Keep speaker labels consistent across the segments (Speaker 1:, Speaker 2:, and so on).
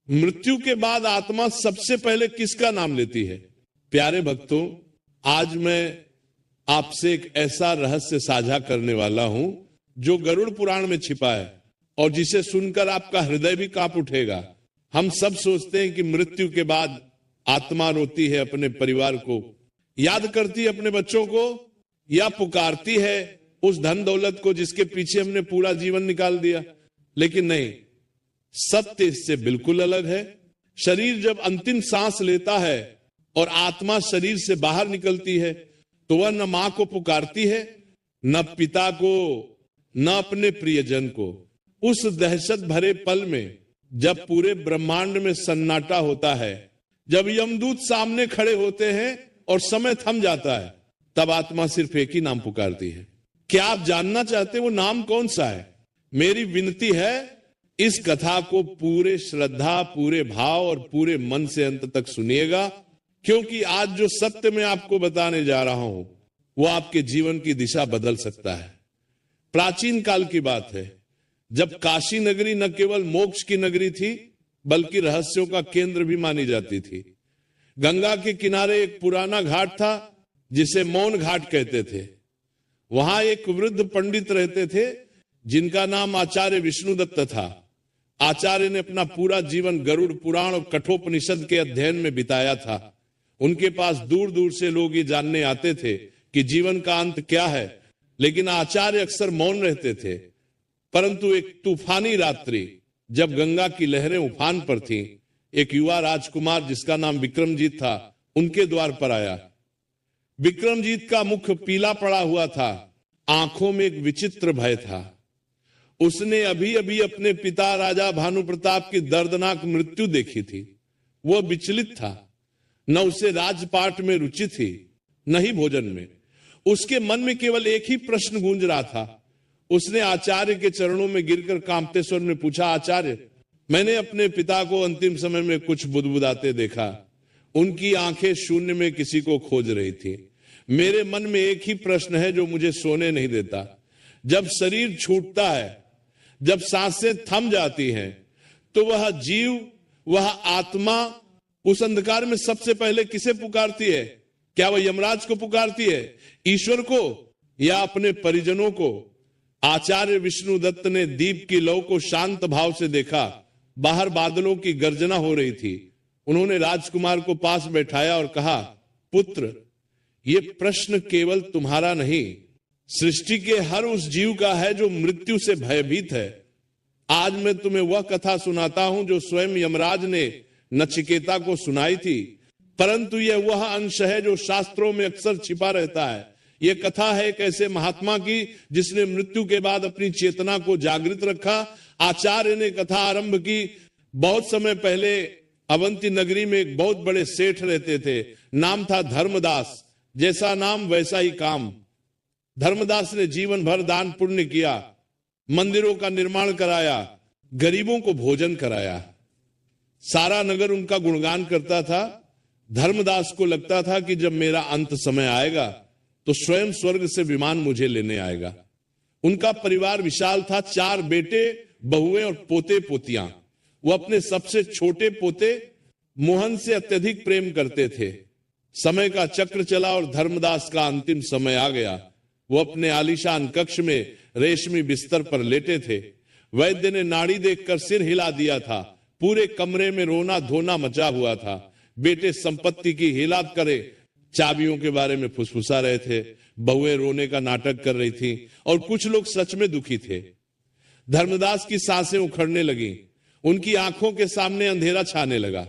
Speaker 1: मृत्यु के बाद आत्मा सबसे पहले किसका नाम लेती है? प्यारे भक्तों, आज मैं आपसे एक ऐसा रहस्य साझा करने वाला हूं जो गरुड़ पुराण में छिपा है और जिसे सुनकर आपका हृदय भी कांप उठेगा। हम सब सोचते हैं कि मृत्यु के बाद आत्मा रोती है, अपने परिवार को याद करती है, अपने बच्चों को, या पुकारती है उस धन दौलत को जिसके पीछे हमने पूरा जीवन निकाल दिया। लेकिन नहीं, सत्य इससे बिल्कुल अलग है। शरीर जब अंतिम सांस लेता है और आत्मा शरीर से बाहर निकलती है तो वह न मां को पुकारती है, न पिता को, न अपने प्रियजन को। उस दहशत भरे पल में जब पूरे ब्रह्मांड में सन्नाटा होता है, जब यमदूत सामने खड़े होते हैं और समय थम जाता है, तब आत्मा सिर्फ एक ही नाम पुकारती है। क्या आप जानना चाहते हैं वो नाम कौन सा है? मेरी विनती है, इस कथा को पूरे श्रद्धा, पूरे भाव और पूरे मन से अंत तक सुनिएगा, क्योंकि आज जो सत्य मैं आपको बताने जा रहा हूं वो आपके जीवन की दिशा बदल सकता है। प्राचीन काल की बात है, जब काशी नगरी न केवल मोक्ष की नगरी थी बल्कि रहस्यों का केंद्र भी मानी जाती थी। गंगा के किनारे एक पुराना घाट था जिसे मौन घाट कहते थे। वहां एक वृद्ध पंडित रहते थे जिनका नाम आचार्य विष्णुदत्त था। आचार्य ने अपना पूरा जीवन गरुड़ पुराण और कठोपनिषद के अध्ययन में बिताया था। उनके पास दूर दूर से लोग ये जानने आते थे कि जीवन का अंत क्या है, लेकिन आचार्य अक्सर मौन रहते थे। परंतु एक तूफानी रात्रि, जब गंगा की लहरें उफान पर थीं, एक युवा राजकुमार जिसका नाम विक्रमजीत था उनके द्वार पर आया। विक्रमजीत का मुख पीला पड़ा हुआ था, आंखों में एक विचित्र भय था। उसने अभी अभी अपने पिता राजा भानु प्रताप की दर्दनाक मृत्यु देखी थी। वह विचलित था, न उसे राजपाट में रुचि थी न ही भोजन में। उसके मन में केवल एक ही प्रश्न गूंज रहा था। उसने आचार्य के चरणों में गिरकर कांपते स्वर में पूछा, आचार्य, मैंने अपने पिता को अंतिम समय में कुछ बुदबुदाते देखा। उनकी आंखें शून्य में किसी को खोज रही थी। मेरे मन में एक ही प्रश्न है जो मुझे सोने नहीं देता। जब शरीर छूटता है, जब सांसें थम जाती हैं, तो वह जीव, वह आत्मा उस अंधकार में सबसे पहले किसे पुकारती है? क्या वह यमराज को पुकारती है, ईश्वर को, या अपने परिजनों को? आचार्य विष्णुदत्त ने दीप की लौ को शांत भाव से देखा। बाहर बादलों की गर्जना हो रही थी। उन्होंने राजकुमार को पास बैठाया और कहा, पुत्र, ये प्रश्न केवल तुम्हारा नहीं, सृष्टि के हर उस जीव का है जो मृत्यु से भयभीत है। आज मैं तुम्हें वह कथा सुनाता हूं जो स्वयं यमराज ने नचिकेता को सुनाई थी, परंतु यह वह अंश है जो शास्त्रों में अक्सर छिपा रहता है। यह कथा है एक ऐसे महात्मा की जिसने मृत्यु के बाद अपनी चेतना को जागृत रखा। आचार्य ने कथा आरंभ की। बहुत समय पहले अवंती नगरी में एक बहुत बड़े सेठ रहते थे। नाम था धर्मदास। जैसा नाम वैसा ही काम। धर्मदास ने जीवन भर दान पुण्य किया, मंदिरों का निर्माण कराया, गरीबों को भोजन कराया। सारा नगर उनका गुणगान करता था। धर्मदास को लगता था कि जब मेरा अंत समय आएगा तो स्वयं स्वर्ग से विमान मुझे लेने आएगा। उनका परिवार विशाल था, 4 बेटे, बहुएं और पोते पोतियां। वो अपने सबसे छोटे पोते मोहन से अत्यधिक प्रेम करते थे। समय का चक्र चला और धर्मदास का अंतिम समय आ गया। वो अपने आलीशान कक्ष में रेशमी बिस्तर पर लेटे थे। वैद्य ने नाड़ी देखकर सिर हिला दिया था। पूरे कमरे में रोना धोना मचा हुआ था। बेटे संपत्ति की हिलात करे, चाबियों के बारे में फुसफुसा रहे थे। बहुएं रोने का नाटक कर रही थी और कुछ लोग सच में दुखी थे। धर्मदास की सांसें उखड़ने लगी। उनकी आंखों के सामने अंधेरा छाने लगा।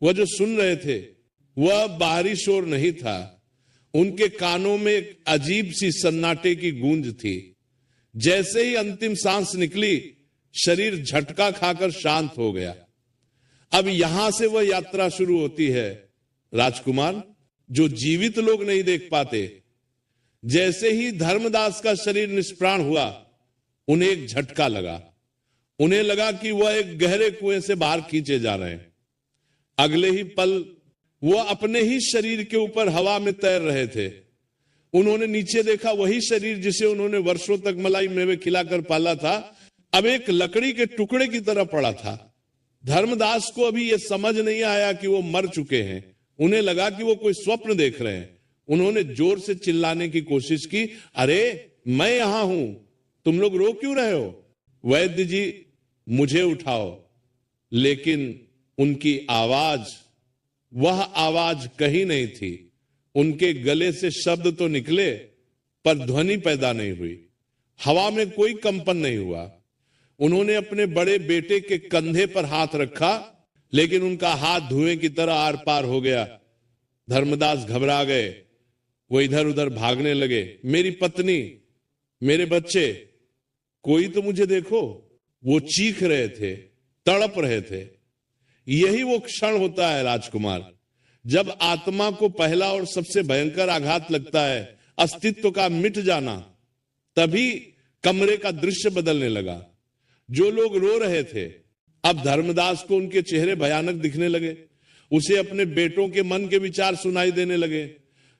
Speaker 1: वह जो सुन रहे थे वह बाहरी शोर नहीं था। उनके कानों में एक अजीब सी सन्नाटे की गूंज थी। जैसे ही अंतिम सांस निकली, शरीर झटका खाकर शांत हो गया। अब यहां से वह यात्रा शुरू होती है, राजकुमार, जो जीवित लोग नहीं देख पाते। जैसे ही धर्मदास का शरीर निष्प्राण हुआ, उन्हें एक झटका लगा। उन्हें लगा कि वह एक गहरे कुएं से बाहर खींचे जा रहे हैं। अगले ही पल वह अपने ही शरीर के ऊपर हवा में तैर रहे थे। उन्होंने नीचे देखा, वही शरीर जिसे उन्होंने वर्षों तक मलाई मेवे खिलाकर पाला था, अब एक लकड़ी के टुकड़े की तरह पड़ा था। धर्मदास को अभी यह समझ नहीं आया कि वो मर चुके हैं। उन्हें लगा कि वो कोई स्वप्न देख रहे हैं। उन्होंने जोर से चिल्लाने की कोशिश की, अरे मैं यहां हूं, तुम लोग रो क्यों रहे हो? वैद्य जी मुझे उठाओ। लेकिन उनकी आवाज, वह आवाज कहीं नहीं थी। उनके गले से शब्द तो निकले पर ध्वनि पैदा नहीं हुई, हवा में कोई कंपन नहीं हुआ। उन्होंने अपने बड़े बेटे के कंधे पर हाथ रखा, लेकिन उनका हाथ धुएं की तरह आर पार हो गया। धर्मदास घबरा गए, वो इधर उधर भागने लगे। मेरी पत्नी, मेरे बच्चे, कोई तो मुझे देखो। वो चीख रहे थे, तड़प रहे थे। यही वो क्षण होता है राजकुमार, जब आत्मा को पहला और सबसे भयंकर आघात लगता है, अस्तित्व का मिट जाना। तभी कमरे का दृश्य बदलने लगा। जो लोग रो रहे थे, अब धर्मदास को उनके चेहरे भयानक दिखने लगे। उसे अपने बेटों के मन के विचार सुनाई देने लगे।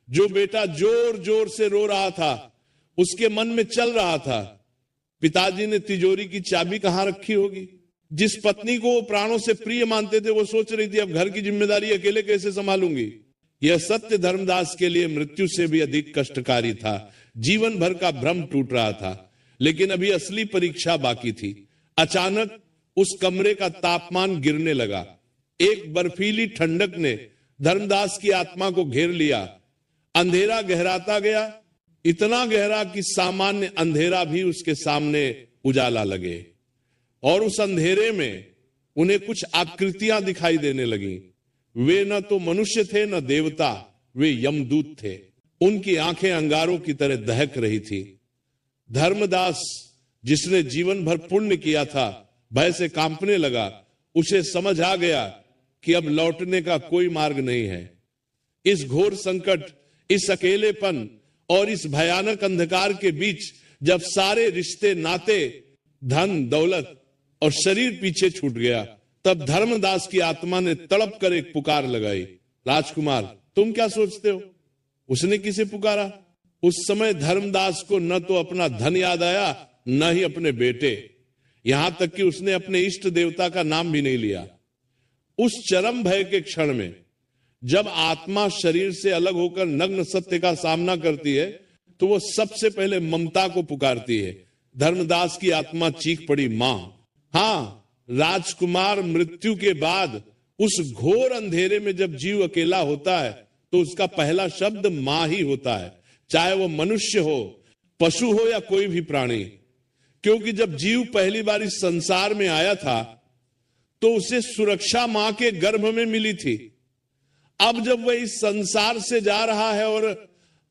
Speaker 1: जो बेटा जोर जोर से रो रहा था, उसके मन में चल रहा था, पिताजी ने तिजोरी की चाबी कहां रखी होगी? जिस पत्नी को वो प्राणों से प्रिय मानते थे, वो सोच रही थी अब घर की जिम्मेदारी अकेले कैसे संभालूंगी। यह सत्य धर्मदास के लिए मृत्यु से भी अधिक कष्टकारी था। जीवन भर का भ्रम टूट रहा था, लेकिन अभी असली परीक्षा बाकी थी। अचानक उस कमरे का तापमान गिरने लगा। एक बर्फीली ठंडक ने धर्मदास की आत्मा को घेर लिया। अंधेरा गहराता गया, इतना गहरा कि सामान्य अंधेरा भी उसके सामने उजाला लगे। और उस अंधेरे में उन्हें कुछ आकृतियां दिखाई देने लगी। वे न तो मनुष्य थे न देवता, वे यमदूत थे। उनकी आंखें अंगारों की तरह दहक रही थी। धर्मदास, जिसने जीवन भर पुण्य किया था, भय से कांपने लगा। उसे समझ आ गया कि अब लौटने का कोई मार्ग नहीं है। इस घोर संकट, इस अकेलेपन और इस भयानक अंधकार के बीच जब सारे रिश्ते, नाते, धन, दौलत और शरीर पीछे छूट गया, तब धर्मदास की आत्मा ने तड़प कर एक पुकार लगाई, राजकुमार तुम क्या सोचते हो? उसने किसे पुकारा? उस समय धर्मदास को न तो अपना धन याद आया, न ही अपने बेटे, यहां तक कि उसने अपने इष्ट देवता का नाम भी नहीं लिया। उस चरम भय के क्षण में जब आत्मा शरीर से अलग होकर नग्न सत्य का सामना करती है, तो वो सबसे पहले ममता को पुकारती है। धर्मदास की आत्मा चीख पड़ी, मां। हां, राजकुमार मृत्यु के बाद उस घोर अंधेरे में जब जीव अकेला होता है, तो उसका पहला शब्द मां ही होता है, चाहे वो मनुष्य हो, पशु हो या कोई भी प्राणी। क्योंकि जब जीव पहली बार इस संसार में आया था, तो उसे सुरक्षा मां के गर्भ में मिली थी। अब जब वह इस संसार से जा रहा है और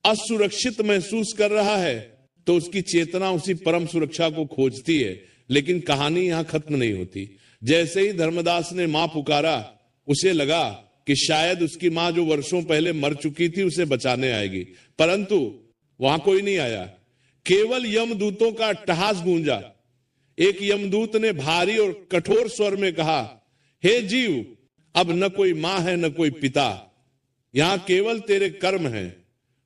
Speaker 1: असुरक्षित महसूस कर रहा है, तो उसकी चेतना उसी परम सुरक्षा को खोजती है। लेकिन कहानी यहां खत्म नहीं होती। जैसे ही धर्मदास ने मां पुकारा, उसे लगा कि शायद उसकी मां जो वर्षों पहले मर चुकी थी, उसे बचाने आएगी, परंतु वहां कोई नहीं आया। केवल यमदूतों का अट्टहास गूंजा। एक यमदूत ने भारी और कठोर स्वर में कहा, हे जीव, अब न कोई मां है न कोई पिता, यहां केवल तेरे कर्म हैं।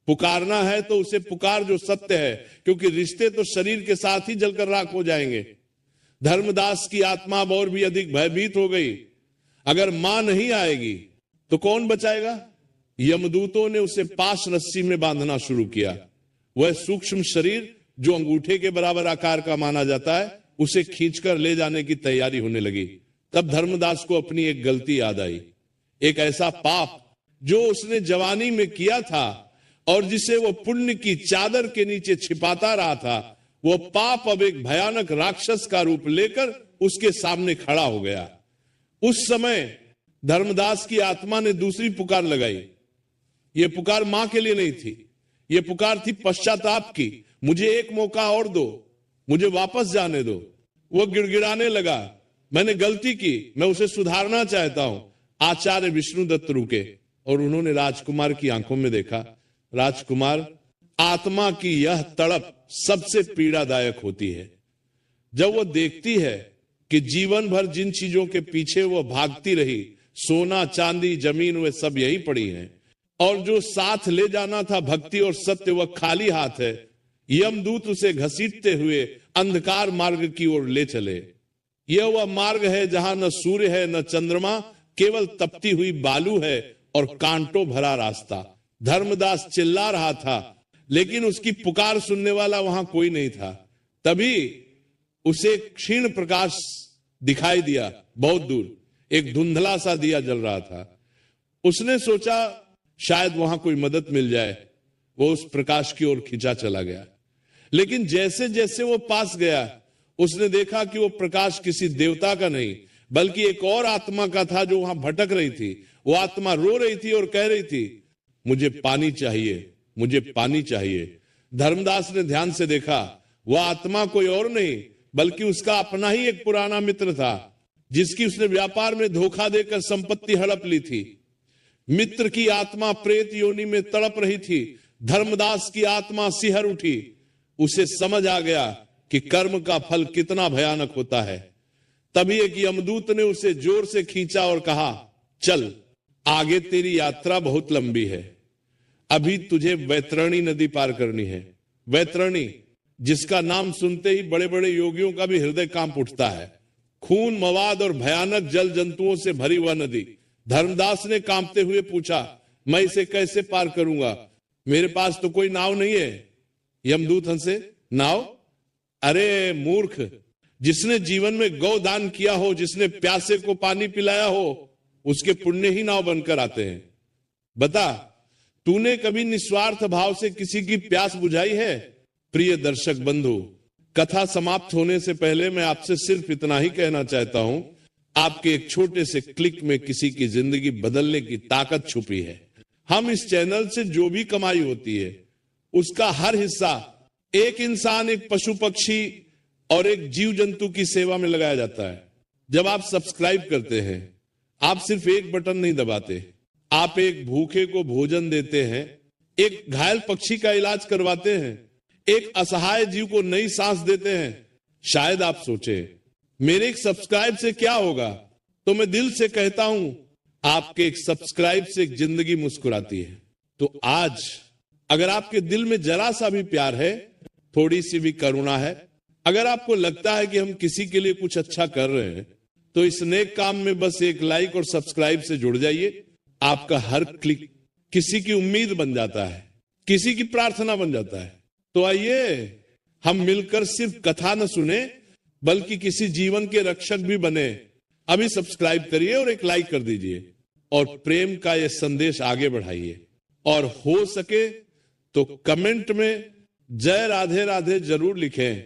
Speaker 1: पुकारना है तो उसे पुकार जो सत्य है, क्योंकि रिश्ते तो शरीर के साथ ही जलकर राख हो जाएंगे। धर्मदास की आत्मा और भी अधिक भयभीत हो गई। अगर मां नहीं आएगी तो कौन बचाएगा? यमदूतों ने उसे पाश रस्सी में बांधना शुरू किया। वह सूक्ष्म शरीर जो अंगूठे के बराबर आकार का माना जाता है, उसे खींचकर ले जाने की तैयारी होने लगी। तब धर्मदास को अपनी एक गलती याद आई, एक ऐसा पाप जो उसने जवानी में किया था और जिसे वो पुण्य की चादर के नीचे छिपाता रहा था। वो पाप अब एक भयानक राक्षस का रूप लेकर उसके सामने खड़ा हो गया। उस समय धर्मदास की आत्मा ने दूसरी पुकार लगाई। यह पुकार मां के लिए नहीं थी, यह पुकार थी पश्चाताप की। मुझे एक मौका और दो, मुझे वापस जाने दो। वो गिड़गिड़ाने लगा, मैंने गलती की, मैं उसे सुधारना चाहता हूं। आचार्य विष्णुदत्त रुके और उन्होंने राजकुमार की आंखों में देखा। राजकुमार, आत्मा की यह तड़प सबसे पीड़ादायक होती है। जब वो देखती है कि जीवन भर जिन चीजों के पीछे वो भागती रही, सोना, चांदी, जमीन, वे सब यही पड़ी हैं, और जो साथ ले जाना था भक्ति और सत्य, वह खाली हाथ है। यमदूत उसे घसीटते हुए अंधकार मार्ग की ओर ले चले। यह वह मार्ग है जहां न सूर्य है न चंद्रमा, केवल तपती हुई बालू है और कांटों भरा रास्ता। धर्मदास चिल्ला रहा था, लेकिन उसकी पुकार सुनने वाला वहां कोई नहीं था। तभी उसे क्षीण प्रकाश दिखाई दिया, बहुत दूर एक धुंधला सा दिया जल रहा था। उसने सोचा शायद वहां कोई मदद मिल जाए। वो उस प्रकाश की ओर खिंचा चला गया, लेकिन जैसे जैसे वो पास गया, उसने देखा कि वो प्रकाश किसी देवता का नहीं, बल्कि एक और आत्मा का था जो वहां भटक रही थी। वो आत्मा रो रही थी और कह रही थी, मुझे पानी चाहिए, मुझे पानी चाहिए। धर्मदास ने ध्यान से देखा, वह आत्मा कोई और नहीं बल्कि उसका अपना ही एक पुराना मित्र था, जिसकी उसने व्यापार में धोखा देकर संपत्ति हड़प ली थी। मित्र की आत्मा प्रेत योनि में तड़प रही थी। धर्मदास की आत्मा सिहर उठी। उसे समझ आ गया कि कर्म का फल कितना भयानक होता है। तभी एक यमदूत ने उसे जोर से खींचा और कहा, चल आगे तेरी यात्रा बहुत लंबी है, अभी तुझे वैतरणी नदी पार करनी है। वैतरणी, जिसका नाम सुनते ही बड़े बड़े योगियों का भी हृदय कांप उठता है। खून, मवाद और भयानक जल जंतुओं से भरी हुआ नदी। धर्मदास ने कांपते हुए पूछा, मैं इसे कैसे पार करूंगा? मेरे पास तो कोई नाव नहीं है। यमदूत हंसे, नाव? अरे मूर्ख, जिसने जीवन में गौ दान किया हो, जिसने प्यासे को पानी पिलाया हो, उसके पुण्य ही नाव बनकर आते हैं। बता, तूने कभी निस्वार्थ भाव से किसी की प्यास बुझाई है? प्रिय दर्शक बंधु, कथा समाप्त होने से पहले मैं आपसे सिर्फ इतना ही कहना चाहता हूं, आपके एक छोटे से क्लिक में किसी की जिंदगी बदलने की ताकत छुपी है। हम इस चैनल से जो भी कमाई होती है, उसका हर हिस्सा एक इंसान, एक पशु पक्षी और एक जीव जंतु की सेवा में लगाया जाता है। जब आप सब्सक्राइब करते हैं, आप सिर्फ एक बटन नहीं दबाते, आप एक भूखे को भोजन देते हैं, एक घायल पक्षी का इलाज करवाते हैं, एक असहाय जीव को नई सांस देते हैं। शायद आप सोचे, मेरे एक सब्सक्राइब से क्या होगा? तो मैं दिल से कहता हूं, आपके एक सब्सक्राइब से एक जिंदगी मुस्कुराती है। तो आज अगर आपके दिल में जरा सा भी प्यार है, थोड़ी सी भी करुणा है, अगर आपको लगता है कि हम किसी के लिए कुछ अच्छा कर रहे हैं, तो इस नेक काम में बस एक लाइक और सब्सक्राइब से जुड़ जाइए। आपका हर क्लिक किसी की उम्मीद बन जाता है, किसी की प्रार्थना बन जाता है। तो आइए हम मिलकर सिर्फ कथा न सुने, बल्कि किसी जीवन के रक्षक भी बने। अभी सब्सक्राइब करिए और एक लाइक कर दीजिए और प्रेम का यह संदेश आगे बढ़ाइए। और हो सके तो कमेंट में जय राधे राधे जरूर लिखें।